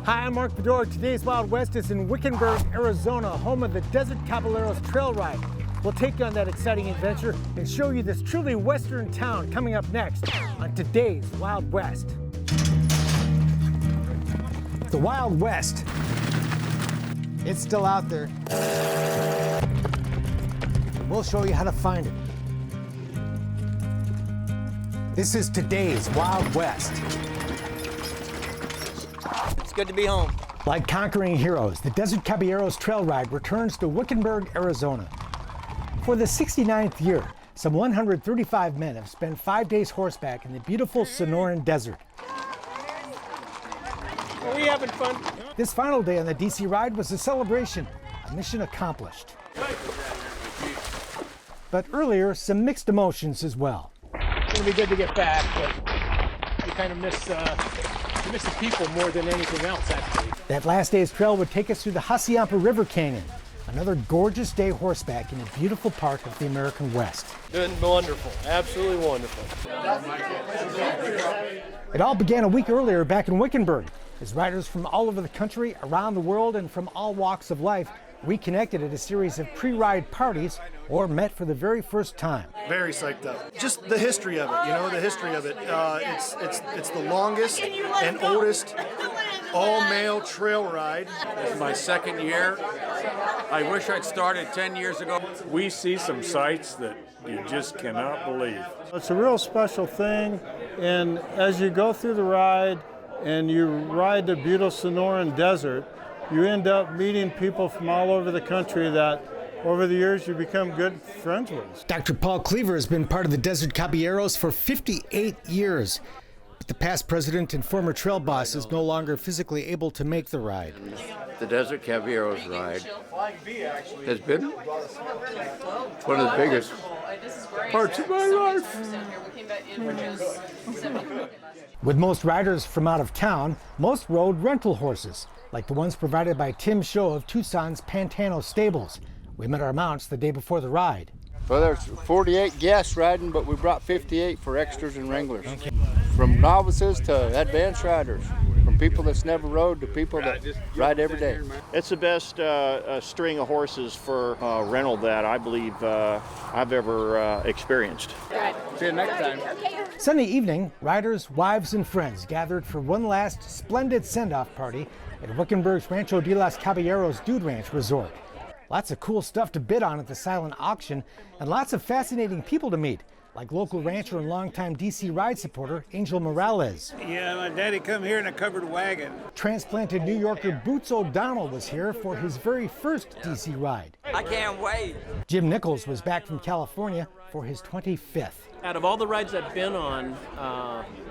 Hi, I'm Mark Fedora. Today's Wild West is in Wickenburg, Arizona, home of the Desert Caballeros Trail Ride. We'll take you on that exciting adventure and show you this truly Western town coming up next on today's Wild West. The Wild West. It's still out there. We'll show you how to find it. This is today's Wild West. It's good to be home. Like conquering heroes, the Desert Caballeros Trail Ride returns to Wickenburg, Arizona. For the 69th year, some 135 men have spent 5 days horseback in the beautiful Sonoran Desert. Are we having fun? This final day on the DC ride was a celebration, a mission accomplished. But earlier, some mixed emotions as well. It's gonna be good to get back, but you kind of miss the people more than anything else, actually. That last day's trail would take us through the Hassayampa River Canyon, another gorgeous day horseback in a beautiful part of the American West. Been wonderful, absolutely wonderful. It all began a week earlier back in Wickenburg, as riders from all over the country, around the world, and from all walks of life reconnected at a series of pre-ride parties or met for the very first time. Very psyched up. Just the history of it, you know, the history of it. It's the longest and oldest all-male trail ride. It's my second year. I wish I'd started 10 years ago. We see some sights that you just cannot believe. It's a real special thing, and as you go through the ride and you ride the beautiful Sonoran Desert, you end up meeting people from all over the country that over the years you become good friends with. Dr. Paul Cleaver has been part of the Desert Caballeros for 58 years. But the past president and former trail boss is no longer physically able to make the ride. The Desert Caballeros ride has been one of the biggest parts of my life. With most riders from out of town, most rode rental horses, like the ones provided by Tim Show of Tucson's Pantano Stables. We met our mounts the day before the ride. Well, there's 48 guests riding, but we brought 58 for extras and wranglers. Okay. From novices to advanced riders, from people that's never rode to people that ride every day. It's the best string of horses for rental that I believe I've ever experienced. See you next time. Sunday evening, riders, wives, and friends gathered for one last splendid send-off party at Wickenburg's Rancho de los Caballeros Dude Ranch Resort. Lots of cool stuff to bid on at the silent auction, and lots of fascinating people to meet, like local rancher and longtime DC ride supporter Angel Morales. Yeah, my daddy come here in a covered wagon. Transplanted New Yorker Boots O'Donnell was here for his very first DC ride. I can't wait. Jim Nichols was back from California for his 25th. Out of all the rides I've been on,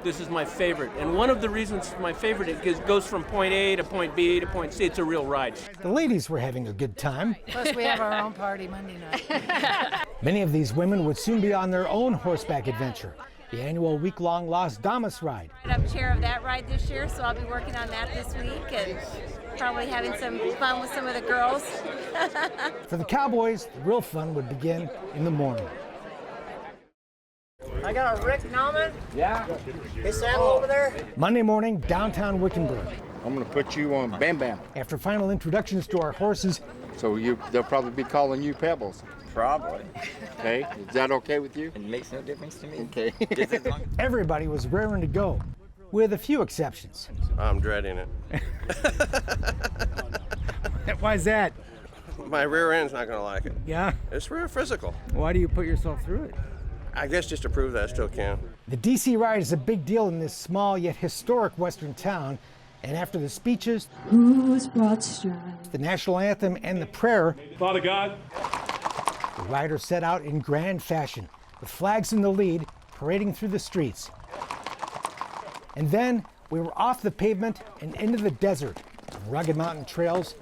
this is my favorite. And one of the reasons it's my favorite is it goes from point A to point B to point C. It's a real ride. The ladies were having a good time. Plus we have our own party Monday night. Many of these women would soon be on their own horseback adventure, the annual week-long Las Damas ride. I'm chair of that ride this year, so I'll be working on that this week and probably having some fun with some of the girls. For the cowboys, the real fun would begin in the morning. I got a Rick Nauman. Yeah. His saddle over there. Monday morning, downtown Wickenburg. I'm going to put you on Bam Bam. After final introductions to our horses, So they'll probably be calling you Pebbles. Probably. Okay, is that okay with you? It makes no difference to me. Okay. everybody was raring to go, with a few exceptions. I'm dreading it. Why's that? My rear end's not gonna like it. Yeah? It's real physical. Why do you put yourself through it? I guess just to prove that I still can. The DC ride is a big deal in this small yet historic western town, and after the speeches, the national anthem, and the prayer, Father God, the riders set out in grand fashion, with flags in the lead, parading through the streets. And then we were off the pavement and into the desert, rugged mountain trails,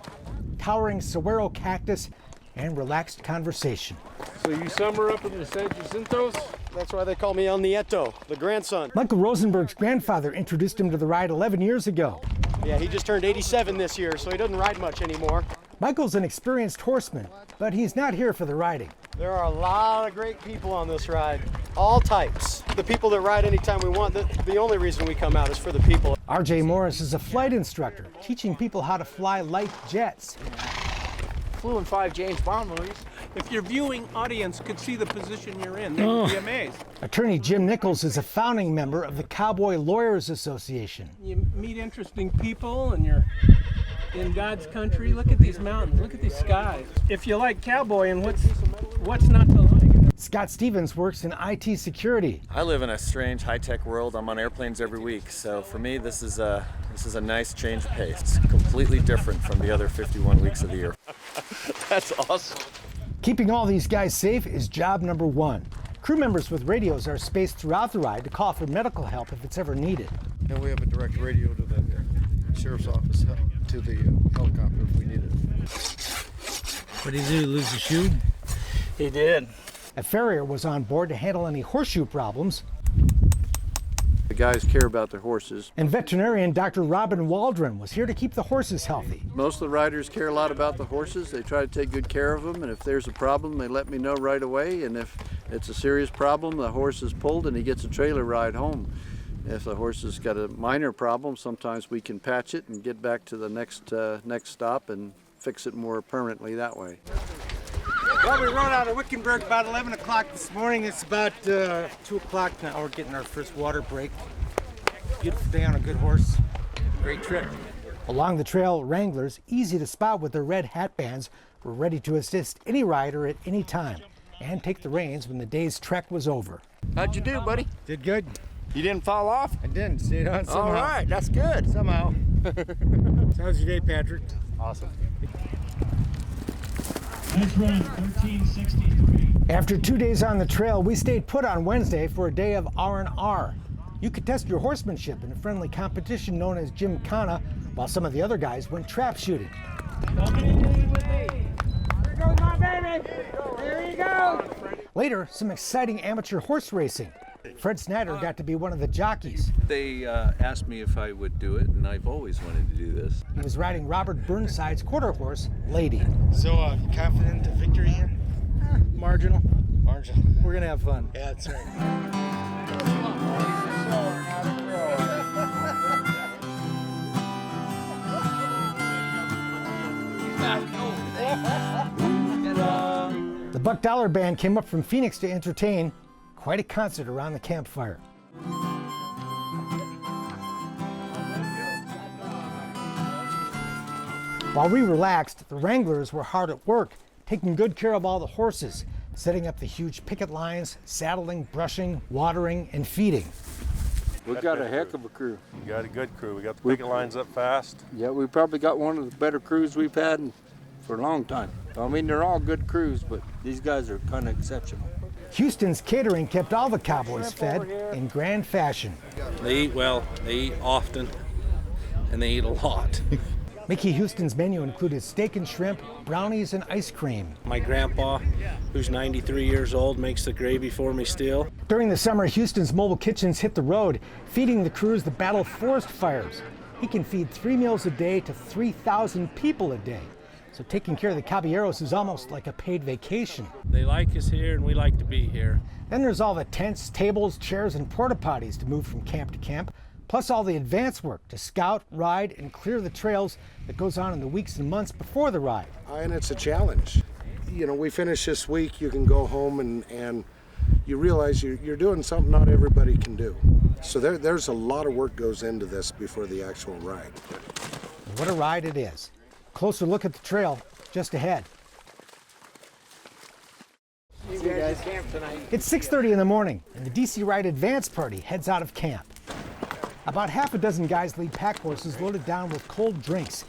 towering saguaro cactus, and relaxed conversation. so you summer up in the San Jacintos? That's why they call me El Nieto, the grandson. Michael Rosenberg's grandfather introduced him to the ride 11 years ago. Yeah, he just turned 87 this year, so he doesn't ride much anymore. Michael's an experienced horseman, but he's not here for the riding. There are a lot of great people on this ride, all types. The people that ride anytime we want, the only reason we come out is for the people. R.J. Morris is a flight instructor, teaching people how to fly light jets. Flew in 5 James Bond movies. If your viewing audience could see the position you're in, they would be amazed. Attorney Jim Nichols is a founding member of the Cowboy Lawyers Association. You meet interesting people and you're in God's country. Look at these mountains, look at these skies. If you like cowboying, what's not to like? Scott Stevens works in IT security. I live in a strange high-tech world. I'm on airplanes every week, so for me this is a nice change of pace. It's completely different from the other 51 weeks of the year. That's awesome. Keeping all these guys safe is job number one. Crew members with radios are spaced throughout the ride to call for medical help if it's ever needed. And we have a direct radio to the sheriff's office, to the helicopter if we need it. What did he do, lose a shoe? He did. A farrier was on board to handle any horseshoe problems. The guys care about their horses. And veterinarian Dr. Robin Waldron was here to keep the horses healthy. Most of the riders care a lot about the horses. They try to take good care of them, and if there's a problem, they let me know right away. And if it's a serious problem, the horse is pulled and he gets a trailer ride home. If the horse has got a minor problem, sometimes we can patch it and get back to the next stop and fix it more permanently that way. Well, we rode out of Wickenburg about 11 o'clock this morning. It's about 2 o'clock now. We're getting our first water break. Beautiful day on a good horse. Great trip. Along the trail, wranglers, easy to spot with their red hat bands, were ready to assist any rider at any time and take the reins when the day's trek was over. How'd you do, buddy? Did good. You didn't fall off? I didn't. Stayed on somehow. All right, that's good. Somehow. So how's your day, Patrick? Awesome. Next run, 1363. After 2 days on the trail, we stayed put on Wednesday for a day of R&R. You could test your horsemanship in a friendly competition known as Gymkhana, while some of the other guys went trap shooting. Here goes my baby. There you go. Later, some exciting amateur horse racing. Fred Snyder got to be one of the jockeys. They asked me if I would do it, and I've always wanted to do this. He was riding Robert Burnside's quarter horse, Lady. So, confident of victory here? Marginal. Marginal. We're gonna have fun. Yeah, that's right. The Buck Dollar Band came up from Phoenix to entertain. Quite a concert around the campfire. While we relaxed, the wranglers were hard at work, taking good care of all the horses, setting up the huge picket lines, saddling, brushing, watering, and feeding. We've got a heck of a crew. You got a good crew. We got the picket lines up fast. Yeah, we probably got one of the better crews we've had for a long time. I mean, they're all good crews, but these guys are kind of exceptional. Houston's catering kept all the cowboys fed in grand fashion. They eat well, they eat often, and they eat a lot. Mickey Houston's menu included steak and shrimp, brownies, and ice cream. My grandpa, who's 93 years old, makes the gravy for me still. During the summer, Houston's mobile kitchens hit the road, feeding the crews that battle forest fires. He can feed 3 meals a day to 3,000 people a day. So taking care of the caballeros is almost like a paid vacation. They like us here and we like to be here. Then there's all the tents, tables, chairs, and porta potties to move from camp to camp, plus all the advance work to scout, ride, and clear the trails that goes on in the weeks and months before the ride. And it's a challenge. You know, we finish this week, you can go home and you realize you're doing something not everybody can do. So there's a lot of work goes into this before the actual ride. What a ride it is. Closer look at the trail just ahead. See you guys at camp tonight. It's 6:30 in the morning, and the DC Ride Advance Party heads out of camp. About half a dozen guys lead pack horses loaded down with cold drinks.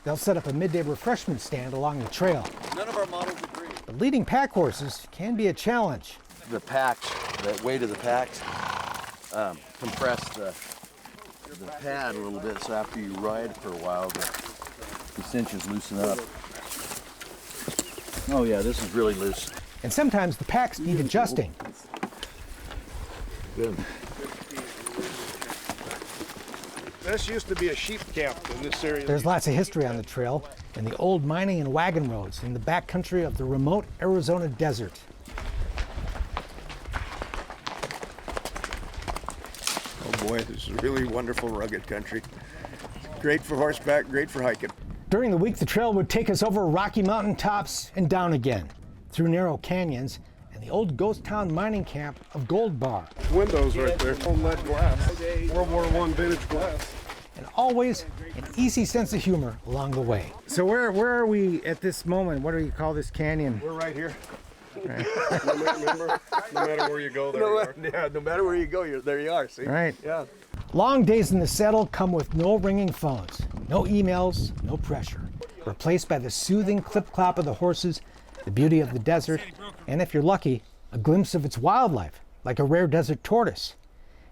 They'll set up a midday refreshment stand along the trail. None of our models agree. But leading pack horses can be a challenge. The packs, the weight of the packs, compress the pad a little bit, so after you ride for a while, the cinches loosen up. Oh yeah, this is really loose. And sometimes the packs need adjusting. Good. This used to be a sheep camp in this area. There's lots of history on the trail and the old mining and wagon roads in the backcountry of the remote Arizona desert. Oh boy, this is really wonderful, rugged country. Great for horseback, great for hiking. During the week, the trail would take us over rocky mountain tops and down again, through narrow canyons and the old ghost town mining camp of Gold Bar. Windows right there, old lead glass, World War I vintage glass. And always an easy sense of humor along the way. So where are we at this moment? What do you call this canyon? We're right here. Right. Remember, no matter where you go, there you are. Yeah, no matter where you go, there you are, see? Right. Yeah. Long days in the saddle come with no ringing phones, no emails, no pressure. Replaced by the soothing clip-clop of the horses, the beauty of the desert, and if you're lucky, a glimpse of its wildlife, like a rare desert tortoise.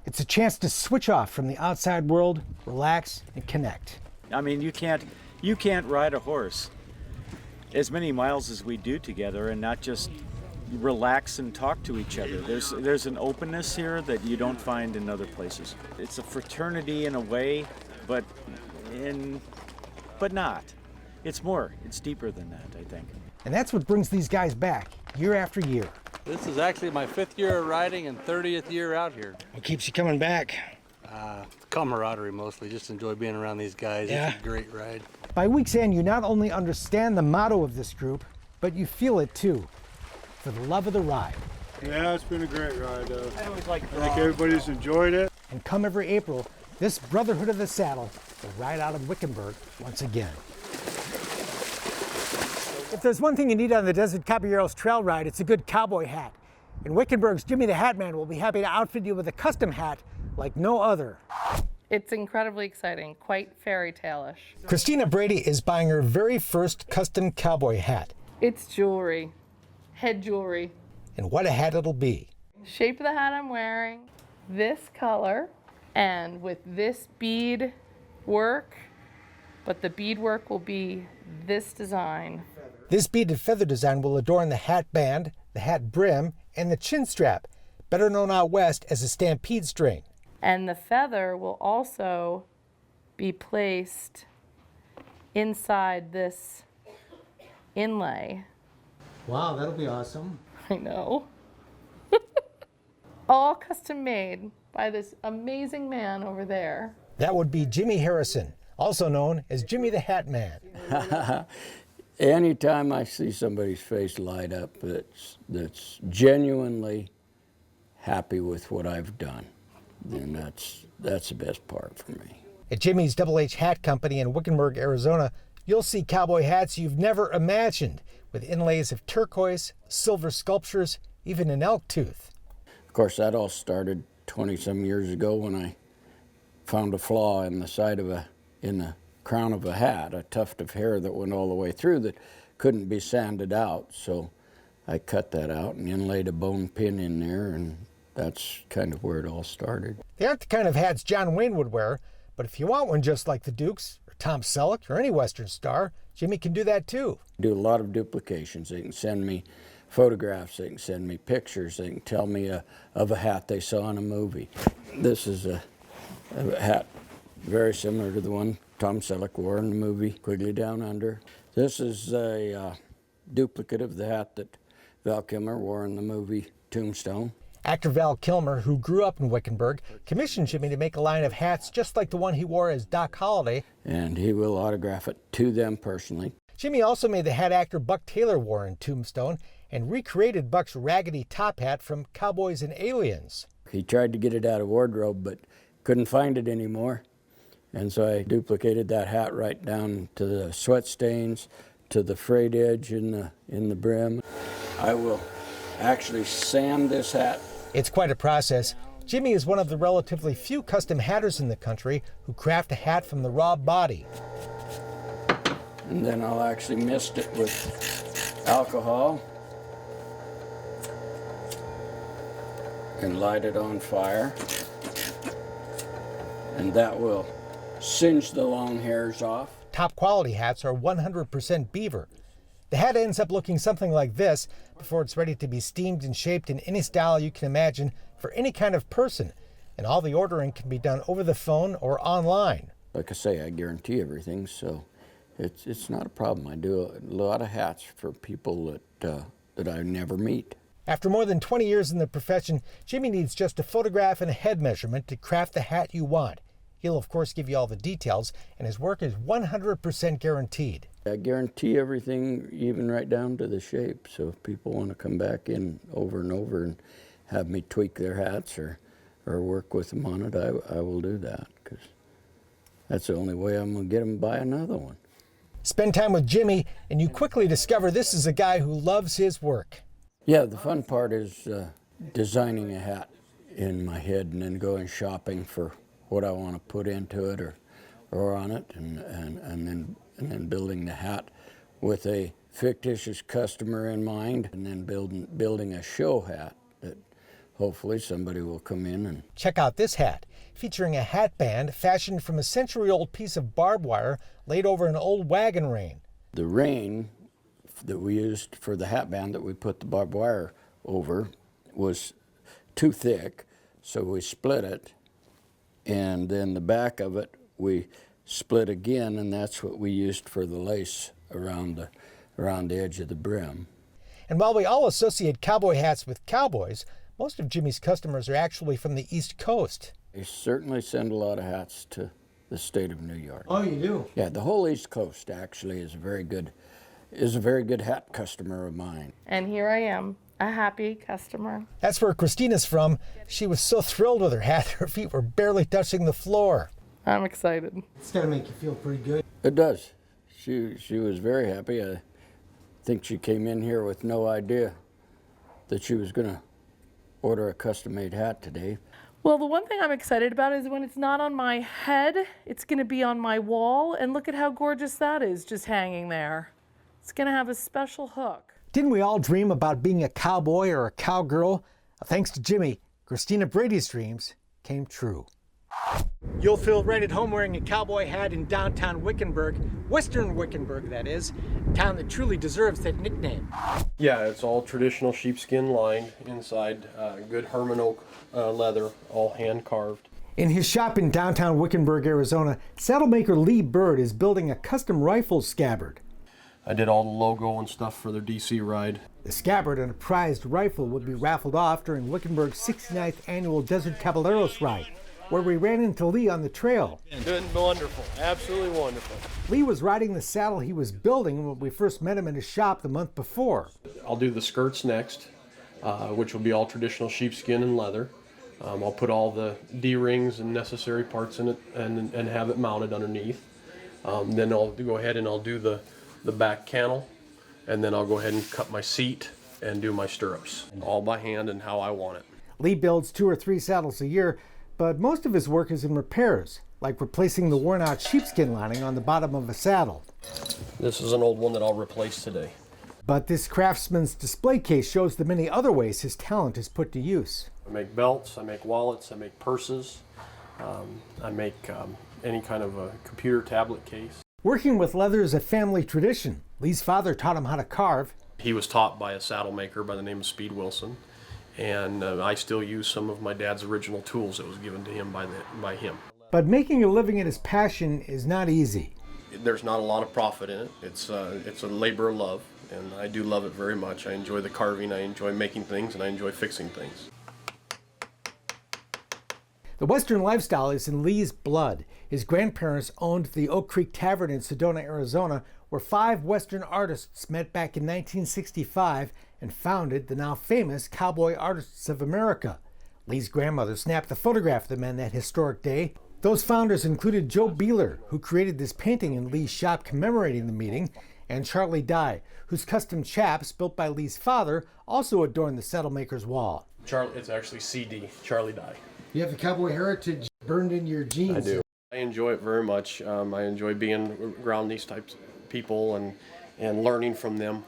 It's a chance to switch off from the outside world, relax, and connect. I mean, you can't ride a horse as many miles as we do together and not just relax and talk to each other. There's an openness here that you don't find in other places. It's a fraternity in a way, but not. It's more. It's deeper than that, I think. And that's what brings these guys back, year after year. This is actually my 5th year of riding and 30th year out here. What keeps you coming back? Camaraderie mostly, just enjoy being around these guys. Yeah. It's a great ride. By week's end, you not only understand the motto of this group, but you feel it too, for the love of the ride. Yeah, it's been a great ride. I think everybody's enjoyed it. And come every April, this Brotherhood of the Saddle will ride out of Wickenburg once again. If there's one thing you need on the Desert Caballeros trail ride, it's a good cowboy hat. And Wickenburg's Jimmy the Hat Man will be happy to outfit you with a custom hat like no other. It's incredibly exciting, quite fairy tale-ish. Christina Brady is buying her very first custom cowboy hat. It's jewelry, head jewelry. And what a hat it'll be. Shape of the hat I'm wearing, this color, and with this bead work, but the bead work will be this design. This beaded feather design will adorn the hat band, the hat brim, and the chin strap, better known out west as a stampede string. And the feather will also be placed inside this inlay. Wow, that'll be awesome. I know. All custom made by this amazing man over there. That would be Jimmy Harrison, also known as Jimmy the Hat Man. Anytime I see somebody's face light up that's genuinely happy with what I've done, then that's the best part for me. At Jimmy's Double H Hat Company in Wickenburg, Arizona, you'll see cowboy hats you've never imagined, with inlays of turquoise, silver sculptures, even an elk tooth. Of course, that all started 20-some years ago when I found a flaw in the crown of a hat, a tuft of hair that went all the way through that couldn't be sanded out. So I cut that out and inlaid a bone pin in there, and that's kind of where it all started. They aren't the kind of hats John Wayne would wear, but if you want one just like the Dukes, or Tom Selleck, or any Western star, Jimmy can do that too. Do a lot of duplications. They can send me photographs, they can send me pictures, they can tell me of a hat they saw in a movie. This is a hat very similar to the one Tom Selleck wore in the movie Quigley Down Under. This is a duplicate of the hat that Val Kilmer wore in the movie Tombstone. Actor Val Kilmer, who grew up in Wickenburg, commissioned Jimmy to make a line of hats just like the one he wore as Doc Holliday. And he will autograph it to them personally. Jimmy also made the hat actor Buck Taylor wore in Tombstone and recreated Buck's raggedy top hat from Cowboys and Aliens. He tried to get it out of wardrobe, but couldn't find it anymore. And so I duplicated that hat right down to the sweat stains, to the frayed edge in the brim. I will actually sand this hat. It's quite a process. Jimmy is one of the relatively few custom hatters in the country who craft a hat from the raw body. And then I'll actually mist it with alcohol and light it on fire. And that will singe the long hairs off. Top quality hats are 100% beaver. The hat ends up looking something like this before it's ready to be steamed and shaped in any style you can imagine for any kind of person. and all the ordering can be done over the phone or online. Like I say, I guarantee everything, so it's not a problem. I do a lot of hats for people that I never meet. After more than 20 years in the profession, Jimmy needs just a photograph and a head measurement to craft the hat you want. He'll, of course, give you all the details, and his work is 100% guaranteed. I guarantee everything, even right down to the shape. So if people want to come back in over and over and have me tweak their hats or work with them on it, I will do that, because that's the only way I'm going to get them to buy another one. Spend time with Jimmy, and you quickly discover this is a guy who loves his work. Yeah, the fun part is designing a hat in my head and then going shopping for what I want to put into it or on it, and then building the hat with a fictitious customer in mind, and then building a show hat that hopefully somebody will come in and check out this hat, featuring a hat band fashioned from a century-old piece of barbed wire laid over an old wagon rein. The rein that we used for the hat band that we put the barbed wire over was too thick, so we split it, and then the back of it we split again, and that's what we used for the lace around the edge of the brim. And while we all associate cowboy hats with cowboys, most of Jimmy's customers are actually from the East Coast. They certainly send a lot of hats to the state of New York. Oh, you do? Yeah, the whole East Coast actually is a very good hat customer of mine. And here I am, a happy customer. That's where Christina's from. She was so thrilled with her hat, her feet were barely touching the floor. I'm excited. It's gotta make you feel pretty good. It does. She was very happy. I think she came in here with no idea that she was gonna order a custom-made hat today. Well, the one thing I'm excited about is when it's not on my head, it's gonna be on my wall, and look at how gorgeous that is, just hanging there. It's gonna have a special hook. Didn't we all dream about being a cowboy or a cowgirl? Thanks to Jimmy, Christina Brady's dreams came true. You'll feel right at home wearing a cowboy hat in downtown Wickenburg, Western Wickenburg that is, a town that truly deserves that nickname. Yeah, it's all traditional sheepskin lined inside, good Herman oak leather, all hand carved. In his shop in downtown Wickenburg, Arizona, saddlemaker Lee Bird is building a custom rifle scabbard. I did all the logo and stuff for their DC ride. The scabbard and a prized rifle would be raffled off during Wickenburg's 69th annual Desert Caballeros ride, where we ran into Lee on the trail. Doing wonderful, absolutely wonderful. Lee was riding the saddle he was building when we first met him in his shop the month before. I'll do the skirts next, which will be all traditional sheepskin and leather. I'll put all the D-rings and necessary parts in it and have it mounted underneath. Then I'll go ahead and I'll do the back cantle, and then I'll go ahead and cut my seat and do my stirrups, all by hand and how I want it. Lee builds 2 or 3 saddles a year, but most of his work is in repairs, like replacing the worn-out sheepskin lining on the bottom of a saddle. This is an old one that I'll replace today. But this craftsman's display case shows the many other ways his talent is put to use. I make belts, I make wallets, I make purses, I make any kind of a computer tablet case. Working with leather is a family tradition. Lee's father taught him how to carve. He was taught by a saddle maker by the name of Speed Wilson, and I still use some of my dad's original tools that was given to him by him. But making a living at his passion is not easy. There's not a lot of profit in it. It's a labor of love, and I do love it very much. I enjoy the carving, I enjoy making things, and I enjoy fixing things. The Western lifestyle is in Lee's blood. His grandparents owned the Oak Creek Tavern in Sedona, Arizona, where 5 Western artists met back in 1965 and founded the now famous Cowboy Artists of America. Lee's grandmother snapped the photograph of the men that historic day. Those founders included Joe Beeler, who created this painting in Lee's shop commemorating the meeting, and Charlie Dye, whose custom chaps, built by Lee's father, also adorn the saddlemaker's wall. It's actually CD, Charlie Dye. You have the cowboy heritage burned in your genes. I do. I enjoy it very much. I enjoy being around these types of people and learning from them.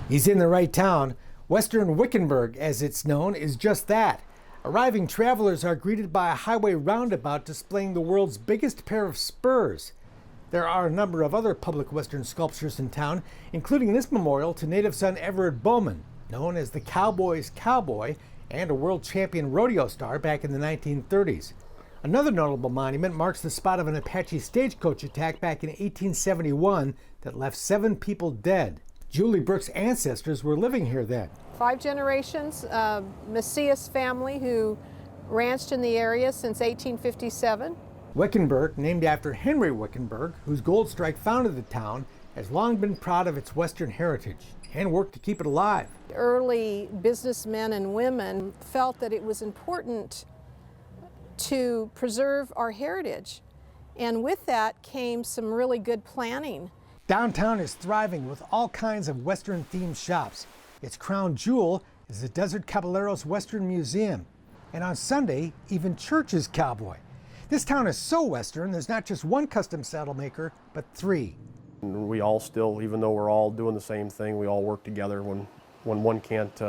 He's in the right town. Western Wickenburg, as it's known, is just that. Arriving travelers are greeted by a highway roundabout displaying the world's biggest pair of spurs. There are a number of other public Western sculptures in town, including this memorial to native son Everett Bowman, known as the Cowboy's Cowboy, and a world champion rodeo star back in the 1930s. Another notable monument marks the spot of an Apache stagecoach attack back in 1871 that left 7 people dead. Julie Brooks' ancestors were living here then. 5 generations, Macias family who ranched in the area since 1857. Wickenburg, named after Henry Wickenburg, whose gold strike founded the town, has long been proud of its Western heritage and worked to keep it alive. Early businessmen and women felt that it was important to preserve our heritage, and with that came some really good planning. Downtown is thriving with all kinds of Western-themed shops. Its crown jewel is the Desert Caballeros Western Museum, and on Sunday, even church is cowboy. This town is so Western, there's not just one custom saddle maker, but 3. We all still, even though we're all doing the same thing, we all work together. When one can't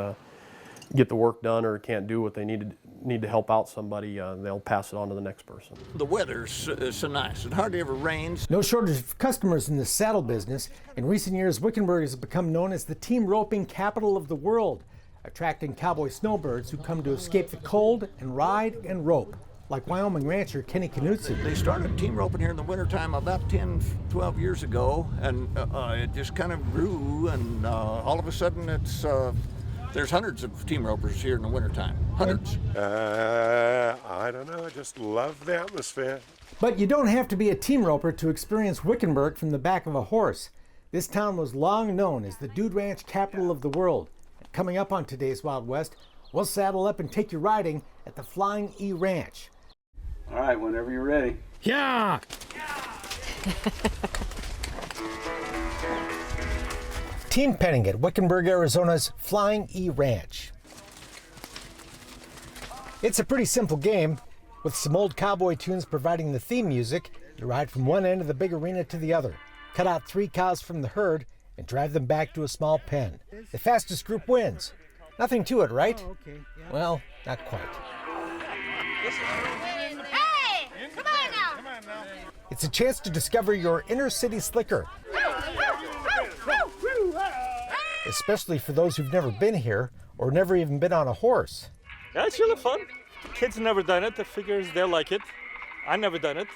get the work done or can't do what they need to help out somebody, they'll pass it on to the next person. The weather's so nice. It hardly ever rains. No shortage of customers in the saddle business. In recent years, Wickenburg has become known as the team roping capital of the world, attracting cowboy snowbirds who come to escape the cold and ride and rope, like Wyoming rancher Kenny Knutson. They started team roping here in the wintertime about 10, 12 years ago, and it just kind of grew, and all of a sudden there's hundreds of team ropers here in the wintertime. Hundreds. I don't know, I just love the atmosphere. But you don't have to be a team roper to experience Wickenburg from the back of a horse. This town was long known as the dude ranch capital of the world. And coming up on today's Wild West, we'll saddle up and take you riding at the Flying E Ranch. All right, whenever you're ready. Yeah! Team penning at Wickenburg, Arizona's Flying E Ranch. It's a pretty simple game. With some old cowboy tunes providing the theme music, you ride from one end of the big arena to the other, cut out 3 cows from the herd, and drive them back to a small pen. The fastest group wins. Nothing to it, right? Oh, okay. Yeah. Well, not quite. Hey! Come on now! It's a chance to discover your inner city slicker, especially for those who've never been here or never even been on a horse. Yeah, it's really fun. Kids never done it. I figure they'll like it. I never done it.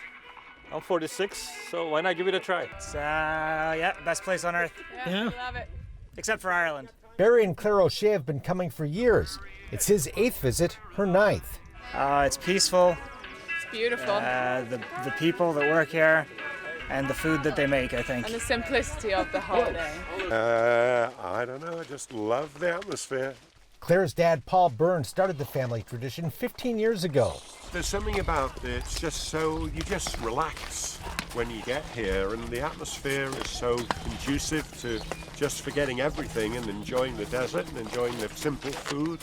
I'm 46, so why not give it a try? It's, yeah, best place on earth. Yeah. Love it. Except for Ireland. Barry and Claire O'Shea have been coming for years. It's his 8th visit, her 9th. It's peaceful. It's beautiful. The people that work here and the food that they make, I think. And the simplicity of the holiday. I don't know, I just love the atmosphere. Claire's dad, Paul Byrne, started the family tradition 15 years ago. There's something about it, it's just so, you just relax when you get here, and the atmosphere is so conducive to just forgetting everything and enjoying the desert and enjoying the simple food,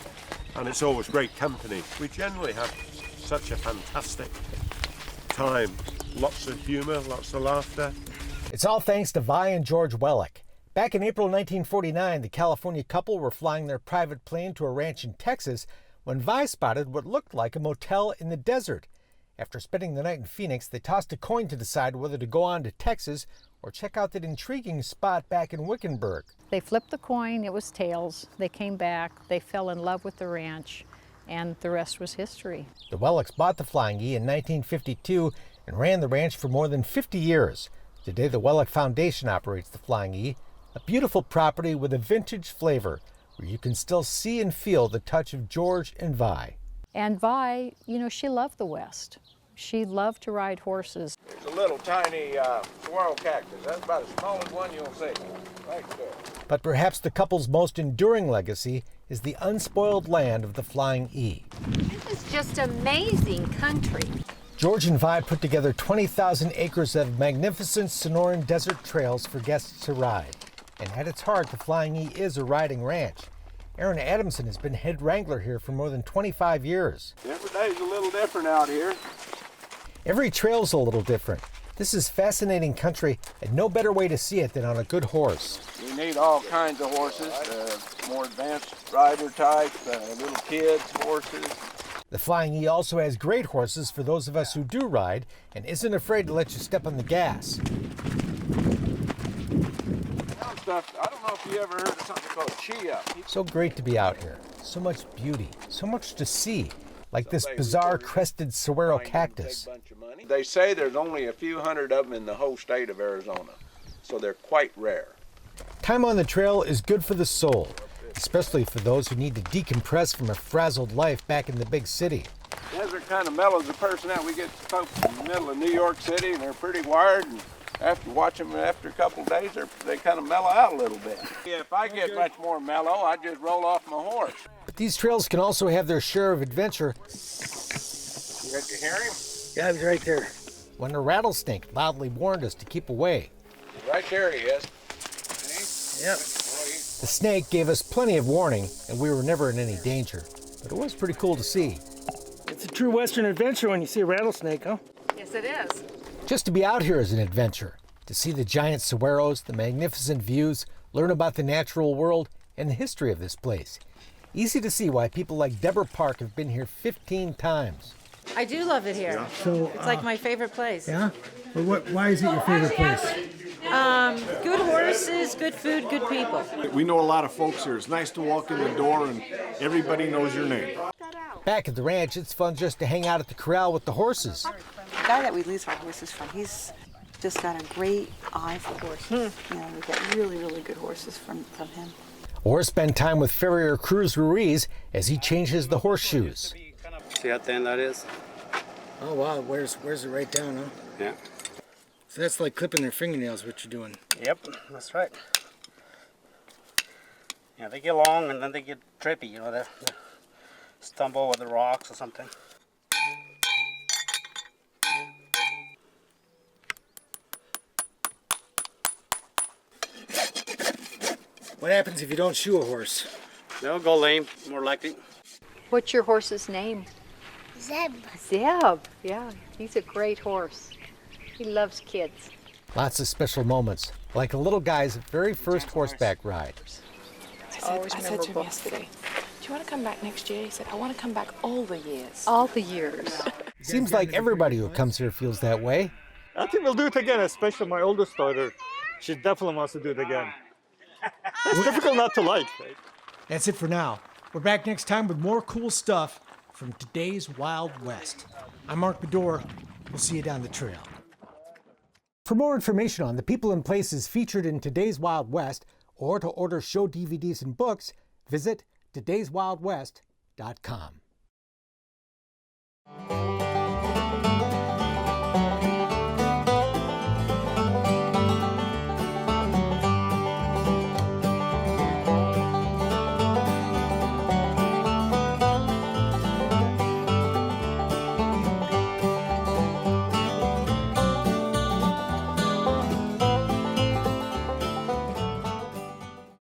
and it's always great company. We generally have such a fantastic time. Lots of humor, lots of laughter. It's all thanks to Vi and George Wellick. Back in April 1949, the California couple were flying their private plane to a ranch in Texas when Vi spotted what looked like a motel in the desert. After spending the night in Phoenix, they tossed a coin to decide whether to go on to Texas or check out that intriguing spot back in Wickenburg. They flipped the coin, it was tails. They came back, they fell in love with the ranch, and the rest was history. The Wellicks bought the Flying E in 1952 and ran the ranch for more than 50 years. Today, the Wellick Foundation operates the Flying E, a beautiful property with a vintage flavor where you can still see and feel the touch of George and Vi. And Vi, you know, she loved the West. She loved to ride horses. It's a little tiny swirl cactus. That's about the smallest one you'll see. Right there. But perhaps the couple's most enduring legacy is the unspoiled land of the Flying E. This is just amazing country. George and Vi put together 20,000 acres of magnificent Sonoran desert trails for guests to ride. And at its heart, the Flying E is a riding ranch. Aaron Adamson has been head wrangler here for more than 25 years. Every day's a little different out here. Every trail's a little different. This is fascinating country, and no better way to see it than on a good horse. We need all kinds of horses, more advanced rider type, little kids, horses. The Flying E also has great horses for those of us who do ride and isn't afraid to let you step on the gas. stuff. I don't know if you ever heard of something called chia. So great to be out here. So much beauty, so much to see, like this bizarre crested saguaro cactus. They say there's only a few hundred of them in the whole state of Arizona, so they're quite rare. Time on the trail is good for the soul, especially for those who need to decompress from a frazzled life back in the big city. Desert kind of mellows a person out. We get folks in the middle of New York City, and they're pretty wired, and after watching them after a couple of days, they kind of mellow out a little bit. If I get much more mellow, I just roll off my horse. But these trails can also have their share of adventure. Did you hear him? Yeah, he's right there. When a rattlesnake loudly warned us to keep away. Right there he is. Yep. The snake gave us plenty of warning, and we were never in any danger. But it was pretty cool to see. It's a true Western adventure when you see a rattlesnake, huh? Yes, it is. Just to be out here is an adventure. To see the giant saguaros, the magnificent views, learn about the natural world, and the history of this place. Easy to see why people like Deborah Park have been here 15 times. I do love it here. Yeah. So, it's like my favorite place. Yeah? But why is it your favorite place? Good horses, good food, good people. We know a lot of folks here. It's nice to walk in the door and everybody knows your name. Back at the ranch, it's fun just to hang out at the corral with the horses. The guy that we lease our horses from, he's just got a great eye for horses. You know, we get really, really good horses from him. Or spend time with farrier Cruz Ruiz as he changes the horseshoes. See how thin that is? Oh wow, wears it right down, huh? Yeah. So that's like clipping their fingernails, what you're doing. Yep, that's right. Yeah, they get long and then they get trippy, you know, they stumble with the rocks or something. What happens if you don't shoe a horse? They'll go lame, more likely. What's your horse's name? Zeb. Zeb, yeah, he's a great horse. He loves kids. Lots of special moments, like a little guy's very first horseback ride. I said to him yesterday, do you want to come back next year? He said, I want to come back all the years. All the years. Seems like everybody who comes here feels that way. I think we'll do it again, especially my oldest daughter. She definitely wants to do it again. It's difficult not to like, right? That's it for now. We're back next time with more cool stuff from today's Wild West. I'm Mark Bedore. We'll see you down the trail. For more information on the people and places featured in today's Wild West, or to order show DVDs and books, visit todayswildwest.com.